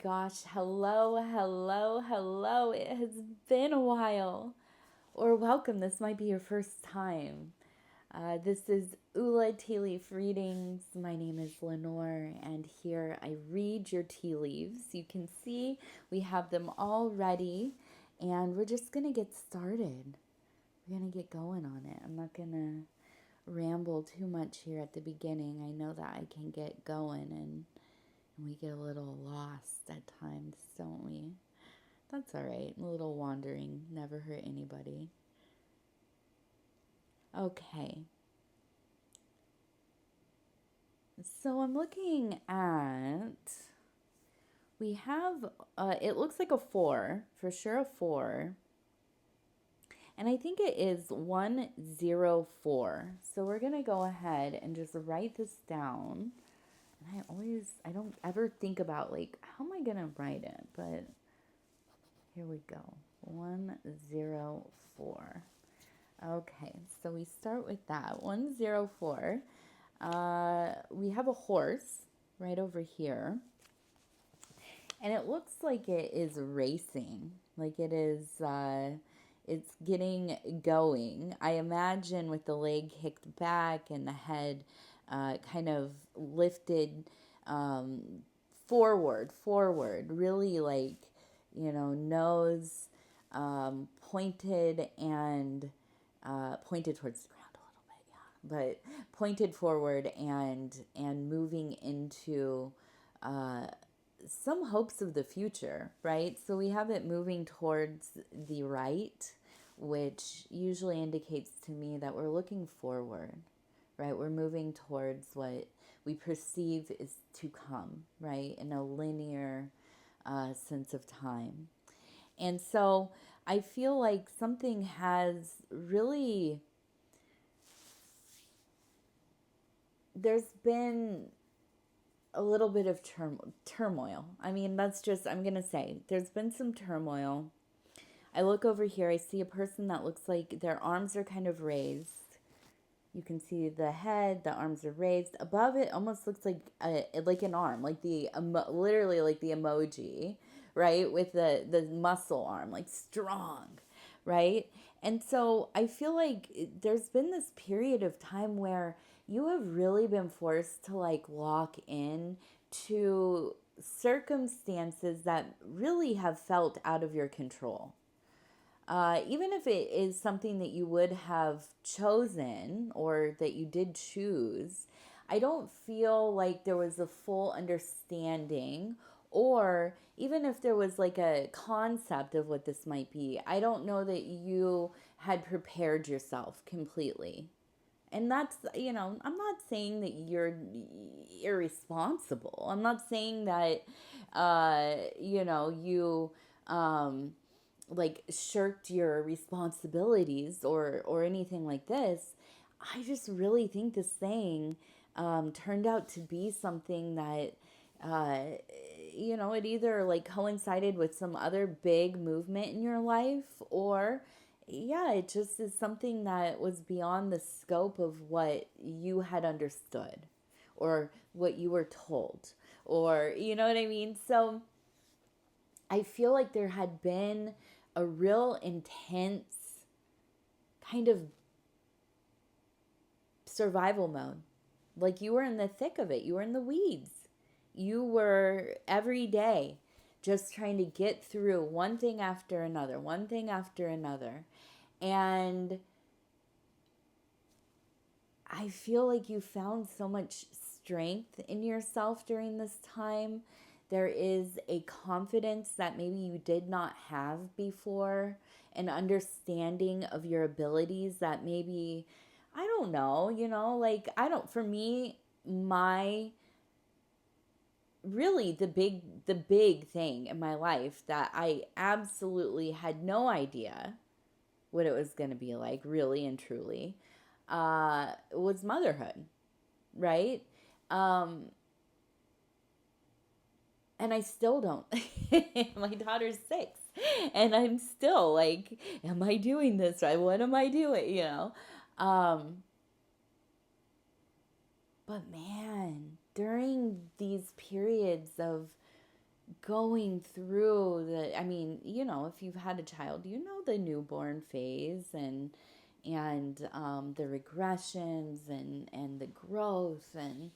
gosh. Hello, hello, hello. It has been a while. Or welcome. This might be your first time. This is Ula Tea Leaf Readings. My name is Lenore, and here I read your tea leaves. You can see we have them all ready, and we're just going to get started. We're going to get going on it. I'm not going to ramble too much here at the beginning. I know that I can get going and we get a little lost at times, don't we? That's all right. A little wandering never hurt anybody. Okay. So I'm looking at. We have. It looks like a 4, for sure a 4. And I think it is 104. So we're going to go ahead and just write this down. And I don't ever think about, like, how am I going to write it? But here we go. 104. Okay, so we start with that. 104. We have a horse right over here. And it looks like it is racing. Like it is, it's getting going. I imagine with the leg kicked back and the head kind of lifted forward, really like, nose pointed and pointed towards the ground a little bit, yeah, but pointed forward and moving into some hopes of the future, right? So we have it moving towards the right, which usually indicates to me that we're looking forward, right? We're moving towards what we perceive is to come, right? In a linear sense of time. And so I feel like something has really, there's been a little bit of turmoil. I mean, that's just, I'm going to say, there's been some turmoil. I look over here, I see a person that looks like their arms are kind of raised. You can see the head, the arms are raised. Above it almost looks like an arm, like literally like the emoji, right? With the muscle arm, like strong, right? And so I feel like there's been this period of time where you have really been forced to like lock in to circumstances that really have felt out of your control. Even if it is something that you would have chosen or that you did choose, I don't feel like there was a full understanding, or even if there was like a concept of what this might be, I don't know that you had prepared yourself completely. And that's, I'm not saying that you're irresponsible. I'm not saying that, you like shirked your responsibilities or anything like this. I just really think this thing turned out to be something that it either like coincided with some other big movement in your life, or yeah, it just is something that was beyond the scope of what you had understood or what you were told, or you know what I mean. So I feel like there had been a real intense kind of survival mode. Like you were in the thick of it, you were in the weeds. You were every day just trying to get through one thing after another, one thing after another. And I feel like you found so much strength in yourself during this time. There is a confidence that maybe you did not have before, an understanding of your abilities that maybe, I don't know, like, for me, my really the big thing in my life that I absolutely had no idea what it was going to be like, really and truly, was motherhood, right? Um, and I still don't. My daughter's 6, and I'm still like, am I doing this right? What am I doing? Um, but man, during these periods of going through I mean, if you've had a child, the newborn phase and the regressions and the growth and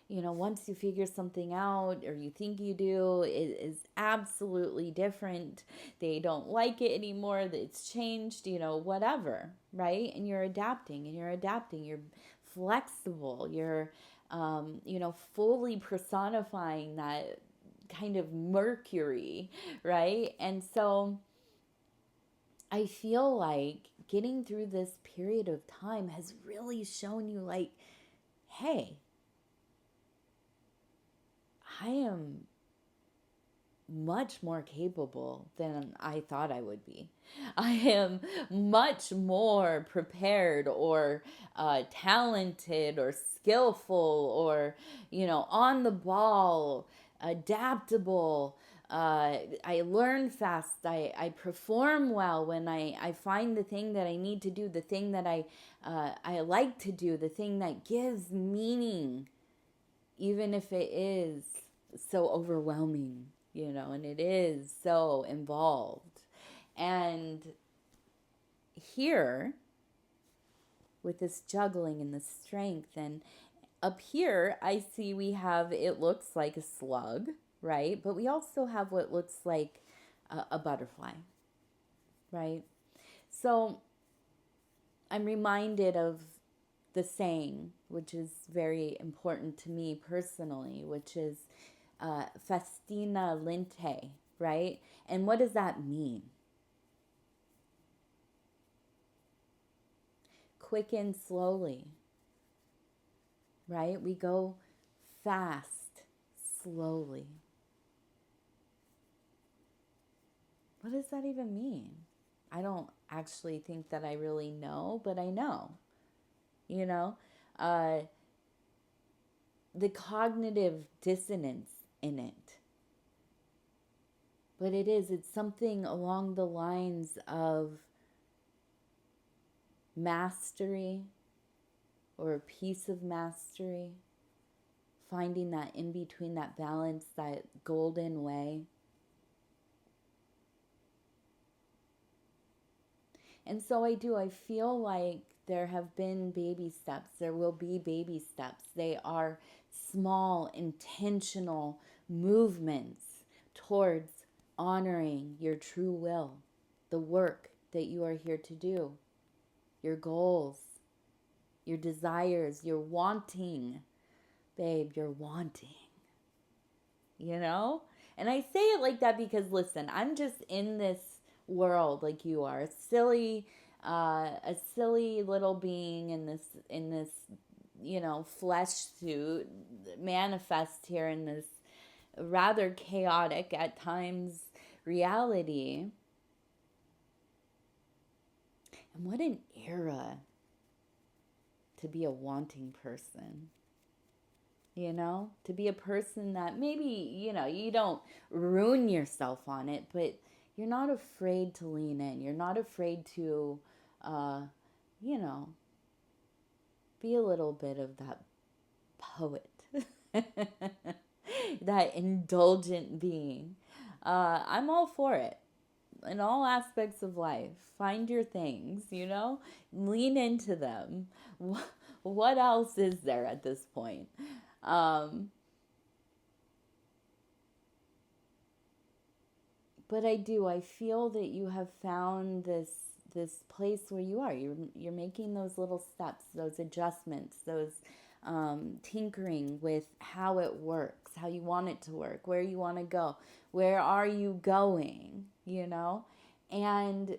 once you figure something out or you think you do, it is absolutely different. They don't like it anymore. It's changed, whatever, right? And you're adapting. You're flexible. You're, fully personifying that kind of Mercury, right? And so I feel like getting through this period of time has really shown you, like, hey, I am much more capable than I thought I would be. I am much more prepared or talented or skillful or, on the ball, adaptable. I learn fast. I perform well when I find the thing that I need to do, the thing that I like to do, the thing that gives meaning, even if it is so overwhelming, and it is so involved. And here, with this juggling and the strength, and up here, I see we have, it looks like a slug, right? But we also have what looks like a butterfly, right? So I'm reminded of the saying, which is very important to me personally, which is festina lente, right? And what does that mean? Quicken slowly, right? We go fast, slowly. What does that even mean? I don't actually think that I really know, but I know, you know, uh, the cognitive dissonance in it. But it's something along the lines of mastery or a piece of mastery, finding that in between, that balance, that golden way. And so I feel like there have been baby steps. There will be baby steps. They are small, intentional movements towards honoring your true will, the work that you are here to do, your goals, your desires, your wanting. Babe, you're wanting, you know? And I say it like that because, listen, I'm just in this world like you are, a silly little being in this flesh suit, manifest here in this rather chaotic at times reality. And what an era to be a wanting person. To be a person that maybe, you don't ruin yourself on it, but you're not afraid to lean in. You're not afraid to, you know, be a little bit of that poet, that indulgent being. I'm all for it in all aspects of life. Find your things, lean into them. What else is there at this point? But I feel that you have found this place where you are. You're making those little steps, those adjustments, those tinkering with how it works, how you want it to work, where you want to go, where are you going, And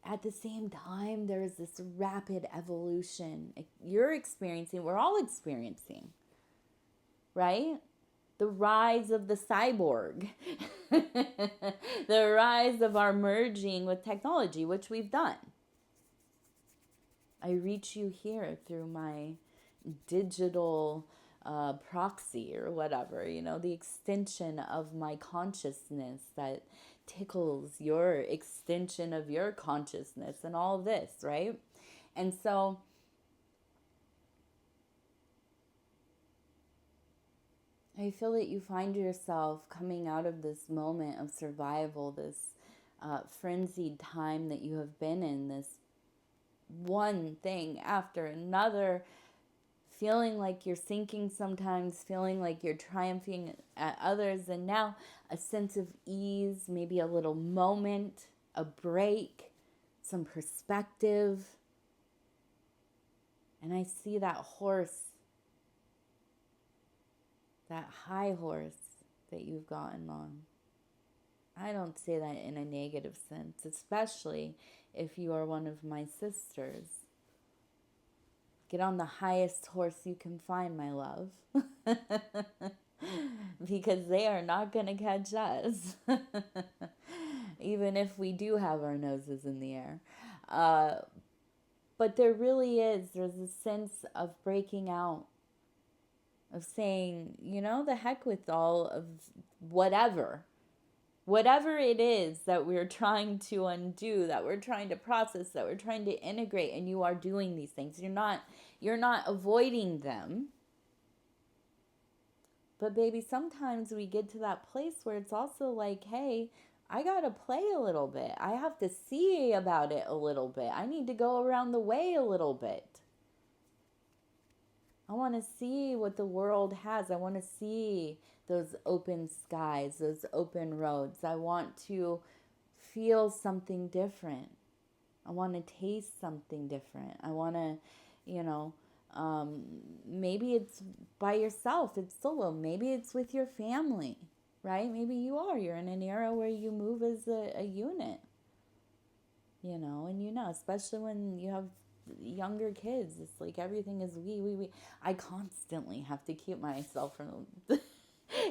at the same time, there's this rapid evolution you're experiencing, we're all experiencing, right? The rise of the cyborg, the rise of our merging with technology, which we've done. I reach you here through my digital proxy or whatever, the extension of my consciousness that tickles your extension of your consciousness and all of this, right? And so I feel that you find yourself coming out of this moment of survival, this frenzied time that you have been in, this one thing after another, feeling like you're sinking sometimes, feeling like you're triumphing at others, and now a sense of ease, maybe a little moment, a break, some perspective. And I see that horse, that high horse that you've gotten on. I don't say that in a negative sense, especially if you are one of my sisters. Get on the highest horse you can find, my love. Because they are not going to catch us. Even if we do have our noses in the air. But there's a sense of breaking out, of saying, the heck with all of whatever it is that we're trying to undo, that we're trying to process, that we're trying to integrate, and you are doing these things. You're not avoiding them. But baby, sometimes we get to that place where it's also like, hey, I got to play a little bit. I have to see about it a little bit. I need to go around the way a little bit. I want to see what the world has. I want to see those open skies, those open roads. I want to feel something different. I want to taste something different. I want to, maybe it's by yourself, it's solo. Maybe it's with your family, right? Maybe you're in an era where you move as a unit, and especially when you have younger kids, it's like everything is we. I constantly have to keep myself from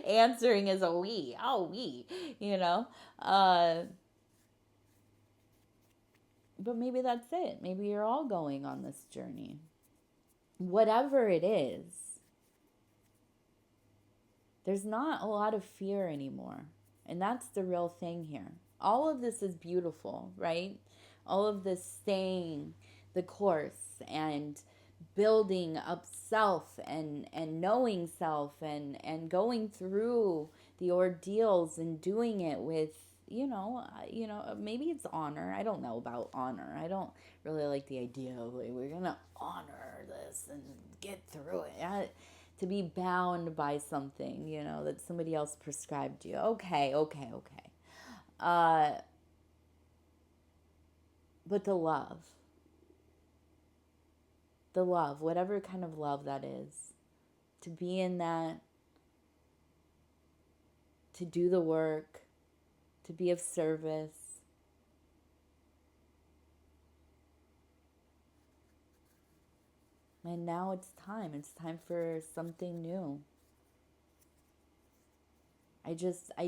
answering as a we. Oh, we, but maybe that's it. Maybe you're all going on this journey. Whatever it is, there's not a lot of fear anymore. And that's the real thing here. All of this is beautiful, right? All of this staying the course and building up self and knowing self and going through the ordeals and doing it with, maybe it's honor. I don't know about honor. I don't really like the idea of like, we're going to honor this and get through it. To be bound by something, that somebody else prescribed you. Okay. But the love, whatever kind of love that is, to be in that, to do the work, to be of service. And now it's time. It's time for something new. I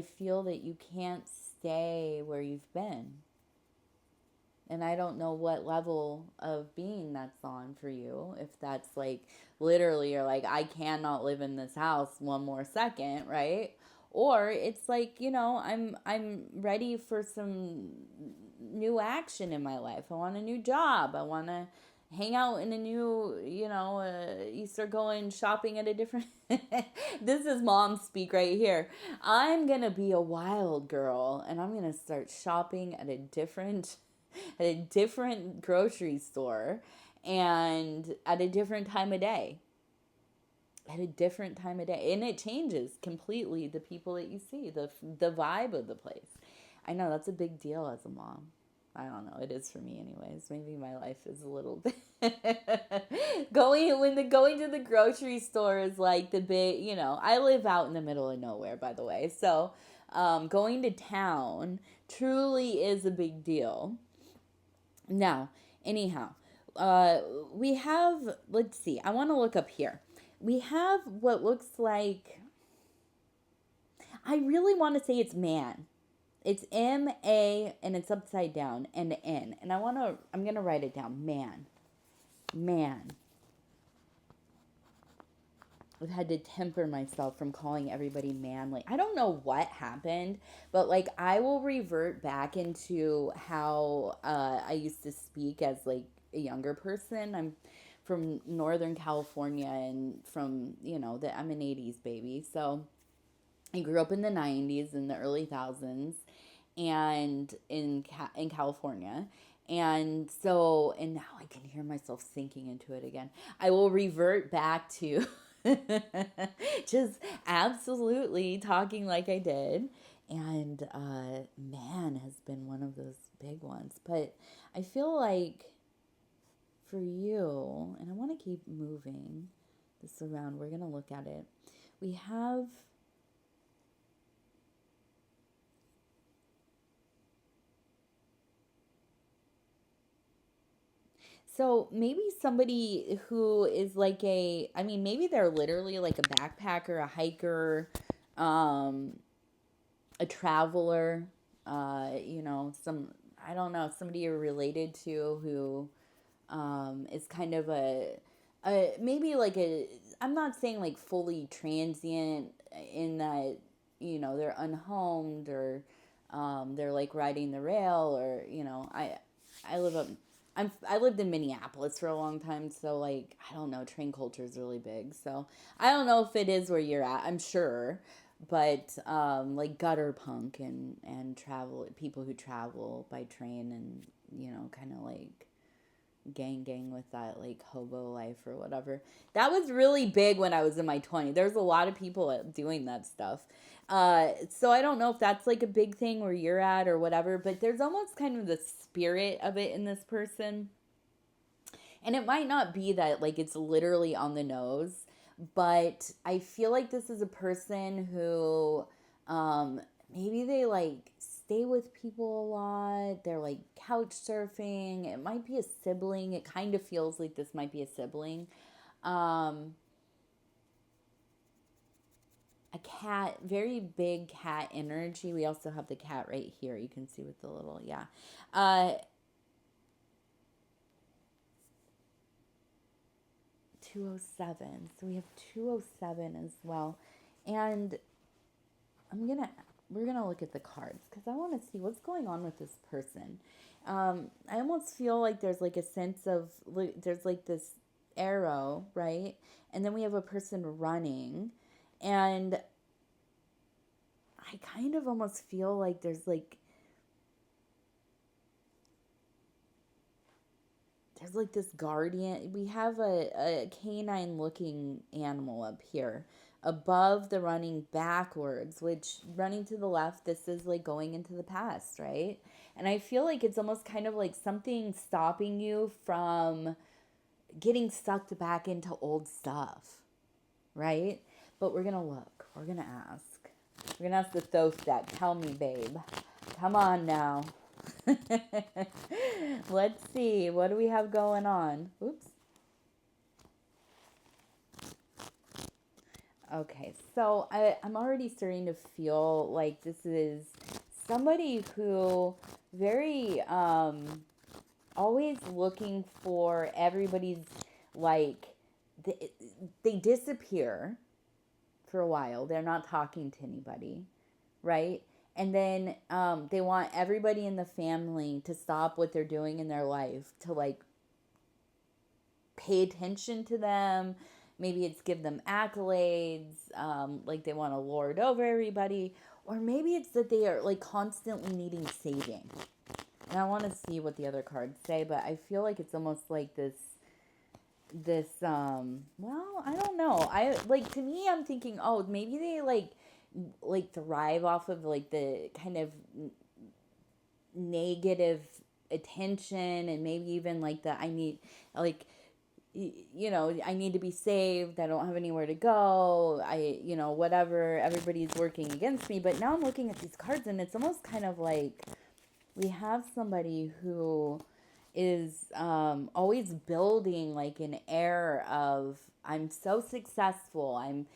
feel that you can't stay where you've been. And I don't know what level of being that's on for you. If that's like literally you're like, I cannot live in this house one more second, right? Or it's like, I'm ready for some new action in my life. I want a new job. I want to hang out in a new, you start going shopping at a different, this is mom speak right here. I'm going to be a wild girl and I'm going to start shopping at a different grocery store and at a different time of day. And it changes completely the people that you see, the vibe of the place. I know that's a big deal as a mom. I don't know, it is for me anyways. Maybe my life is a little bit going to the grocery store is like the big, I live out in the middle of nowhere, by the way. So going to town truly is a big deal. Now, anyhow, we have, let's see, I want to look up here. We have what looks like, I really want to say it's man. It's M-A and it's upside down and N. And I'm going to write it down. Man. I've had to temper myself from calling everybody manly. I don't know what happened, but like I will revert back into how I used to speak as like a younger person. I'm from Northern California and from, I'm an 80s baby. So I grew up in the 90s and the early thousands and in California. And now I can hear myself sinking into it again. I will revert back to just absolutely talking like I did. And man has been one of those big ones. But I feel like for you, and I want to keep moving this around, we're going to look at it. We have so maybe somebody who is like maybe they're literally like a backpacker, a hiker, um, a traveler, I don't know, somebody you're related to who is kind of maybe like I'm not saying like fully transient in that, they're unhomed or they're like riding the rail or, I live up, I lived in Minneapolis for a long time, so like I don't know, train culture is really big. So I don't know if it is where you're at. I'm sure, but like gutter punk and travel people who travel by train and kind of like gang with that like hobo life or whatever. That was really big when I was in my 20s. There's a lot of people doing that stuff. So I don't know if that's like a big thing where you're at or whatever, but there's almost kind of the spirit of it in this person. And it might not be that like it's literally on the nose, but I feel like this is a person who um maybe they like stay with people a lot. They're like couch surfing. It might be a sibling. It kind of feels like this might be a sibling. Um a cat, very big cat energy. We also have the cat right here. You can see with the little, yeah. Uh 207. So we have 207 as well. And I'm gonna we're gonna look at the cards because I want to see what's going on with this person. I almost feel like there's like a sense of there's like this arrow, right? And then we have a person running, and I kind of almost feel like there's like this guardian. We have a canine looking animal up here above the running backwards, which running to the left, this is like going into the past, right? And I feel like it's almost kind of like something stopping you from getting sucked back into old stuff, right? But we're going to look, we're going to ask. We're going to ask the Thoth deck. Tell me, babe. Come on now. Let's see. What do we have going on? Oops. Okay, so I'm already starting to feel like this is somebody who very always looking for everybody's like they, they disappear for a while. They're not talking to anybody, right? And then they want everybody in the family to stop what they're doing in their life to like pay attention to them. Maybe it's give them accolades, like they want to lord over everybody. Or maybe it's that they are like constantly needing saving. And I want to see what the other cards say, but I feel like it's almost like this well, I don't know. I like to me I'm thinking, oh, maybe they like thrive off of like the kind of negative attention and maybe even like the I need like I need to be saved. I don't have anywhere to go. Whatever. Everybody's working against me. But now I'm looking at these cards and it's almost kind of like we have somebody who is always building like an air of I'm so successful. I'm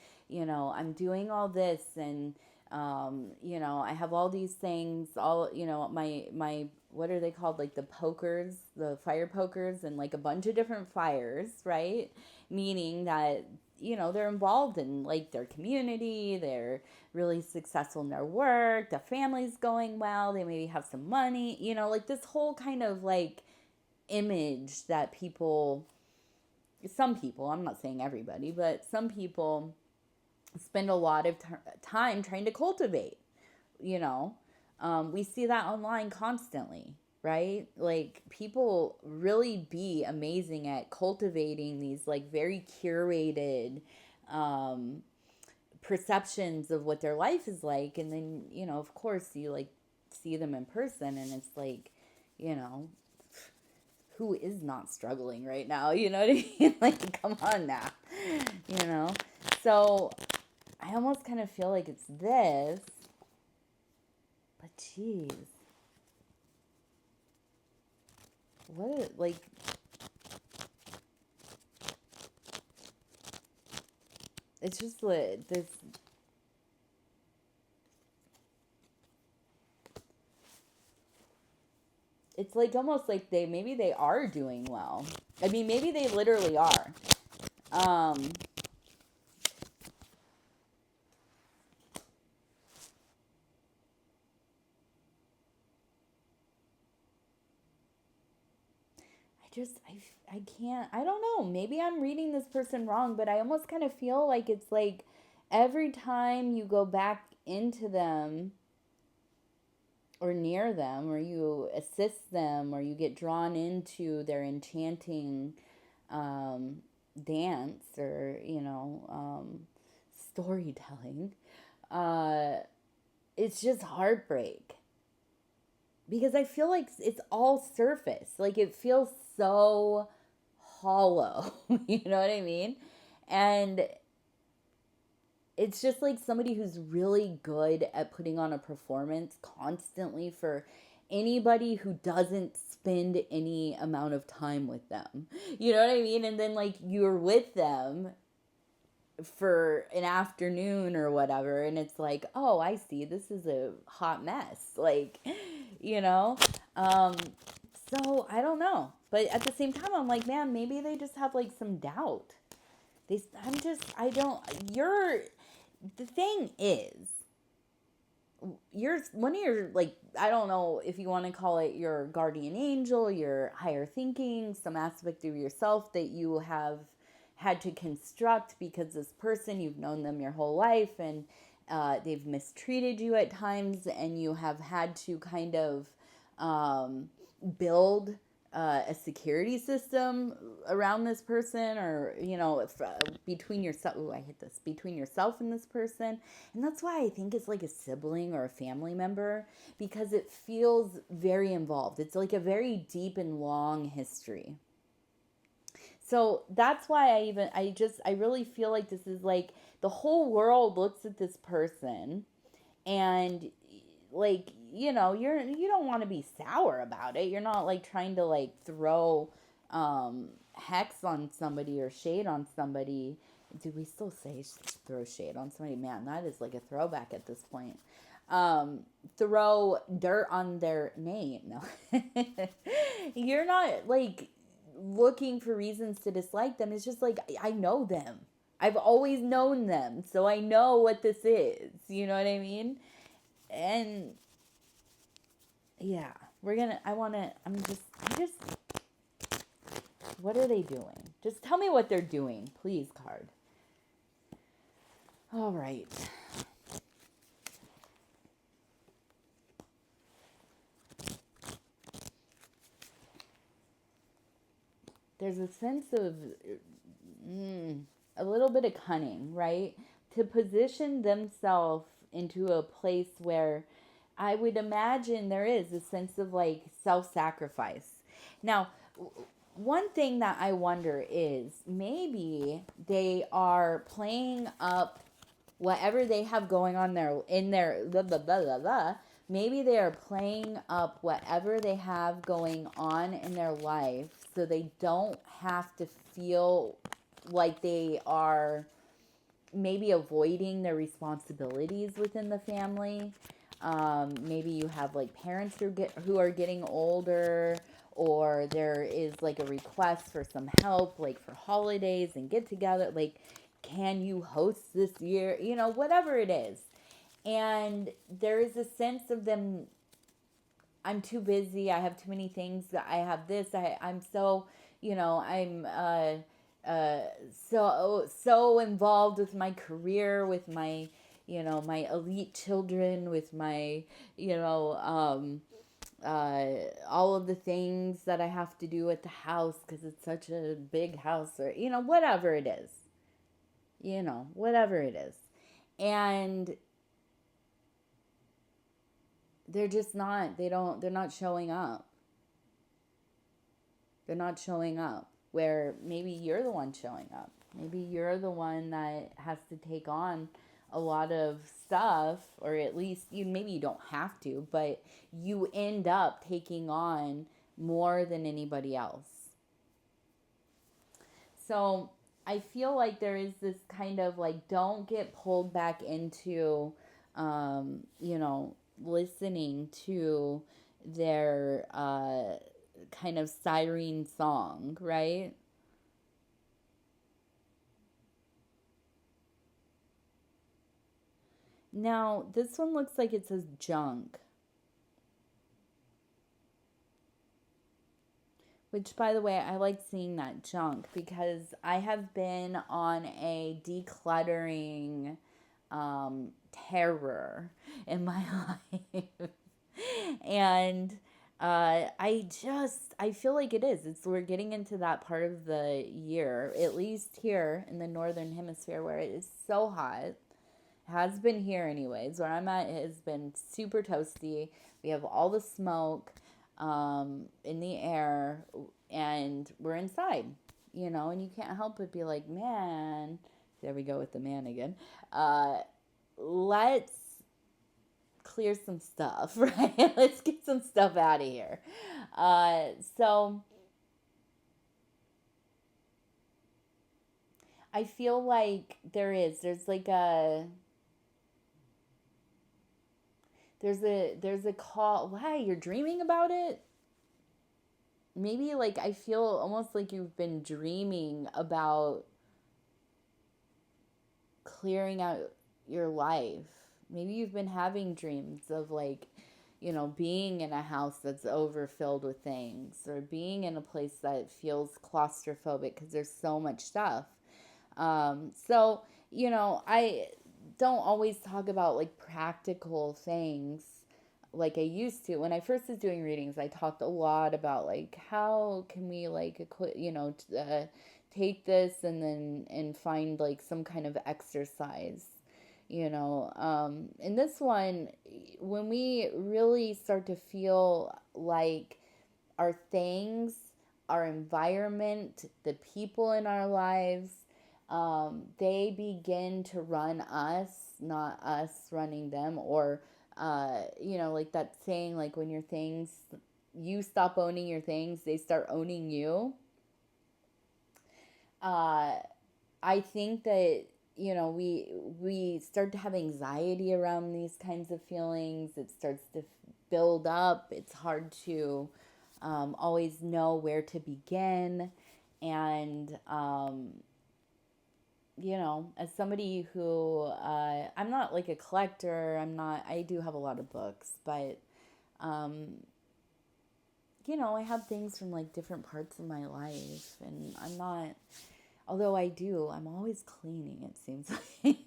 doing all this and I have all these things, all, my, what are they called? Like the pokers, the fire pokers, and like a bunch of different fires, right? Meaning that, they're involved in like their community, they're really successful in their work, their family's going well, they maybe have some money, like this whole kind of like image that people some people, I'm not saying everybody, but some people spend a lot of time trying to cultivate, you know. We see that online constantly, right? Like people really be amazing at cultivating these like very curated um, perceptions of what their life is like. And then, you know, of course, you like see them in person and it's like, you know, who is not struggling right now? You know what I mean? Like, come on now, you know? So I almost kind of feel like it's this, but geez, like, it's just like, there's, it's like almost like maybe they are doing well. I mean, maybe they literally are. Um, I can't, I don't know. Maybe I'm reading this person wrong, but I almost kind of feel like it's like every time you go back into them or near them, or you assist them, or you get drawn into their enchanting um, dance or, you know, storytelling, uh, it's just heartbreak because I feel like it's all surface. Like it feels so hollow. You know what I mean? And it's just like somebody who's really good at putting on a performance constantly for anybody who doesn't spend any amount of time with them. You know what I mean? And then like you're with them for an afternoon or whatever and it's like, "Oh, I see. This is a hot mess." Like, you know? Um so I don't know. But at the same time I'm like, "Man, maybe they just have like some doubt." I'm just I don't you're the thing is you're one of your like I don't know if you want to call it your guardian angel, your higher thinking, some aspect of yourself that you have had to construct because this person you've known them your whole life and they've mistreated you at times and you have had to kind of um, build a security system around this person or you know between yourself I hit this between yourself and this person and that's why I think it's like a sibling or a family member because it feels very involved. It's like a very deep and long history. So that's why I really feel like this is like the whole world looks at this person and like you know you don't want to be sour about it. You're not like trying to like throw hex on somebody or shade on somebody. Do we still say throw shade on somebody? Man, that is like a throwback at this point. um Throw dirt on their name. No. You're not like looking for reasons to dislike them. It's just like I know them. I've always known them, so I know what this is. You know what I mean? And yeah, we're gonna. I wanna. I just. What are they doing? Just tell me what they're doing, please, card. All right. There's a sense of a little bit of cunning, right? To position themselves into a place where I would imagine there is a sense of like self sacrifice. Now, one thing that I wonder is maybe they are playing up whatever they have going on there in their blah, blah, blah, blah, blah. Maybe they are playing up whatever they have going on in their life so they don't have to feel like they are maybe avoiding their responsibilities within the family. Maybe you have like parents who are getting older, or there is like a request for some help, like for holidays and get together. Like, can you host this year? You know, whatever it is. And there is a sense of them. I'm too busy. I have too many things. I have this. I'm so, you know, I'm uh, so involved with my career, with my, my elite children, with my, you know, all of the things that I have to do at the house because it's such a big house, or, whatever it is, whatever it is. And they're just not, they're not showing up. They're not showing up where maybe you're the one showing up. Maybe you're the one that has to take on a lot of stuff, or at least maybe you don't have to, but you end up taking on more than anybody else. So I feel like there is this kind of like, don't get pulled back into, listening to their kind of siren song, right? Now, this one looks like it says junk, which, by the way, I like seeing that junk because I have been on a decluttering terror in my life. And I feel like it is. We're getting into that part of the year, at least here in the northern hemisphere, where it is so hot. Has been here anyways. Where I'm at, it has been super toasty. We have all the smoke in the air, and we're inside, and you can't help but be like, man, there we go with the man again. Let's clear some stuff, right? Let's get some stuff out of here. So I feel like there's like there's a call. Why, you're dreaming about it? Maybe like I feel almost like you've been dreaming about clearing out your life. Maybe you've been having dreams of like, being in a house that's overfilled with things, or being in a place that feels claustrophobic because there's so much stuff. So, I don't always talk about like practical things like I used to. When I first was doing readings, I talked a lot about like how can we like take this and then and find like some kind of exercise. In this one, when we really start to feel like our things, our environment, the people in our lives, they begin to run us, not us running them. Or, like that saying, like when your things, you stop owning your things, they start owning you. Uh, I think that we start to have anxiety around these kinds of feelings. It starts to build up. It's hard to always know where to begin. And as somebody who I'm not like a collector. I do have a lot of books, but um, I have things from like different parts of my life, and I'm not. Although I'm always cleaning, it seems like.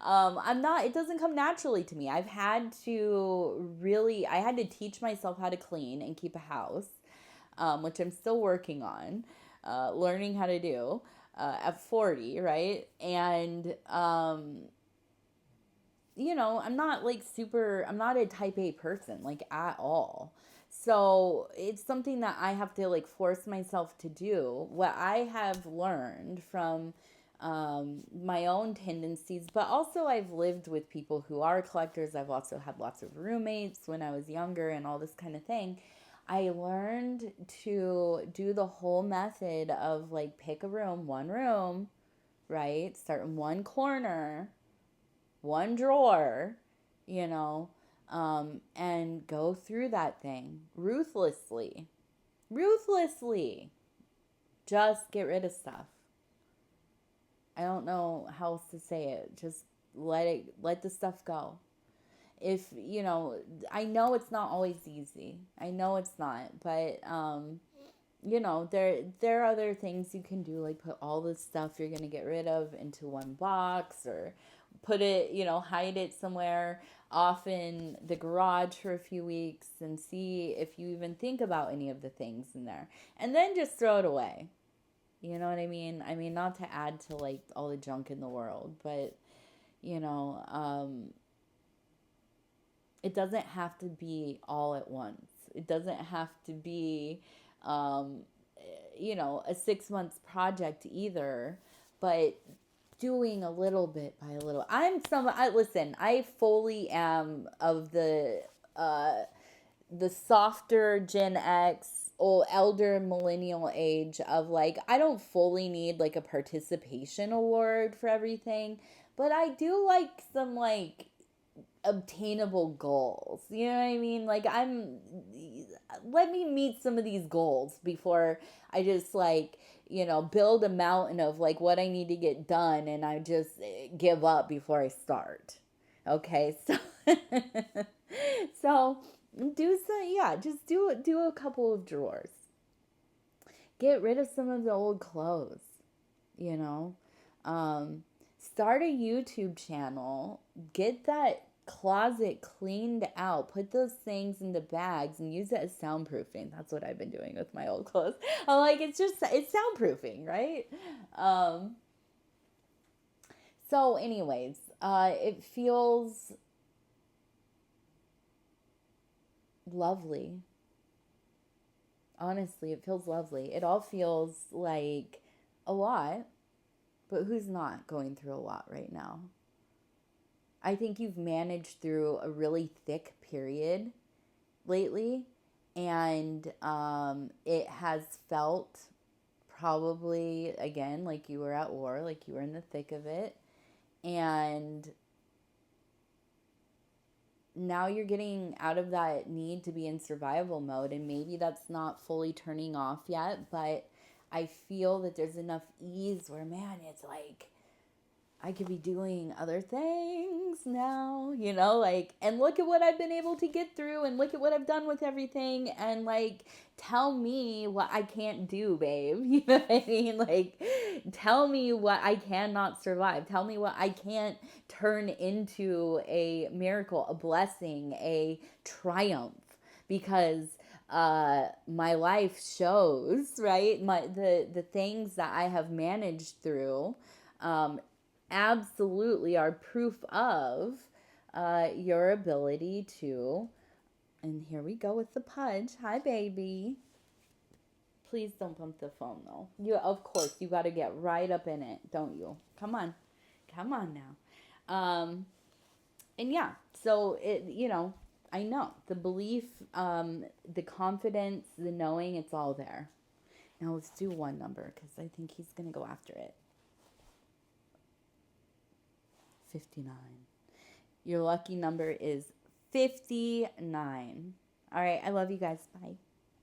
I'm not, it doesn't come naturally to me. I had to teach myself how to clean and keep a house, which I'm still working on, learning how to do at 40, right? And, I'm not a type A person, like at all. So it's something that I have to like force myself to do. What I have learned from my own tendencies, but also I've lived with people who are collectors. I've also had lots of roommates when I was younger and all this kind of thing. I learned to do the whole method of like pick a room, one room, right? Start in one corner, one drawer, you know, and go through that thing ruthlessly. Ruthlessly. Just get rid of stuff. I don't know how else to say it. Just let the stuff go. If, I know it's not always easy. I know it's not, but there are other things you can do, like put all the stuff you're gonna get rid of into one box, or put it, hide it somewhere off in the garage for a few weeks and see if you even think about any of the things in there, and then just throw it away. You know what I mean? I mean, not to add to like all the junk in the world, but you know, um, it doesn't have to be all at once. It doesn't have to be, um, a 6 months project either, but doing a little bit by a little. Listen, I fully am of the softer Gen X or elder millennial age of like, I don't fully need like a participation award for everything, but I do like some like obtainable goals. You know what I mean? Like, let me meet some of these goals before I just like, build a mountain of like what I need to get done and I just give up before I start. Okay? So so do some, yeah, just do a couple of drawers. Get rid of some of the old clothes, you know. Um, Start a YouTube channel. Get that closet cleaned out. Put those things into bags and use it as soundproofing. That's what I've been doing with my old clothes. I'm like, it's soundproofing, right? Um, so, anyways, it feels lovely. Honestly, it feels lovely. It all feels like a lot, but who's not going through a lot right now? I think you've managed through a really thick period lately, and it has felt probably, again, like you were at war, like you were in the thick of it. And now you're getting out of that need to be in survival mode, and maybe that's not fully turning off yet, but I feel that there's enough ease where, man, it's like I could be doing other things now, like, and look at what I've been able to get through, and look at what I've done with everything, and like, tell me what I can't do, babe. You know what I mean? Like, tell me what I cannot survive. Tell me what I can't turn into a miracle, a blessing, a triumph, because my life shows, right? The things that I have managed through, um, absolutely are proof of your ability to. And here we go with the pudge. Hi, baby. Please don't bump the phone, though. Of course, you got to get right up in it, don't you? Come on. Come on now. And yeah, so I know the belief, the confidence, the knowing, it's all there. Now let's do one number because I think he's going to go after it. 59. Your lucky number is 59. All right, I love you guys. Bye.